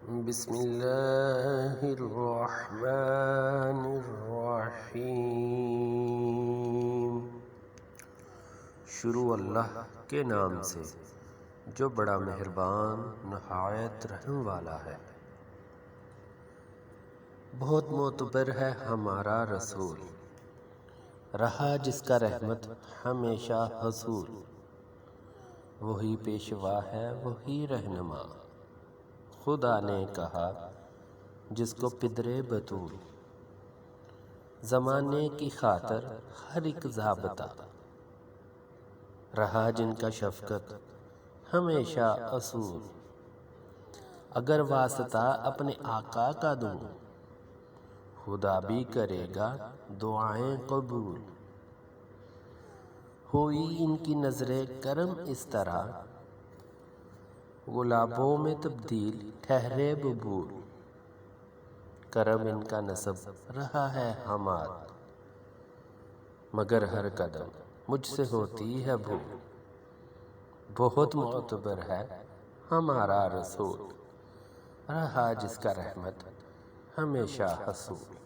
بسم اللہ الرحمن الرحیم۔ شروع اللہ کے نام سے جو بڑا مہربان نہایت رحم والا ہے۔ بہت معتبر ہے ہمارا رسول، رہا جس کا رحمت ہمیشہ حصول۔ وہی پیشوا ہے وہی رہنما، خدا نے کہا جس کو پدرے بطول۔ زمانے کی خاطر ہر ایک ضابطہ، رہا جن کا شفقت ہمیشہ اصول۔ اگر واسطہ اپنے آقا کا دوں، خدا بھی کرے گا دعائیں قبول۔ ہوئی ان کی نظر کرم اس طرح، گلابوں میں تبدیل ٹھہرے ببول۔ کرم ان کا نسب رہا ہے حماد، مگر ہر قدم مجھ سے ہوتی ہے بھول۔ بہت معتبر ہے ہمارا رسول، رہا جس کا رحمت ہمیشہ حصول۔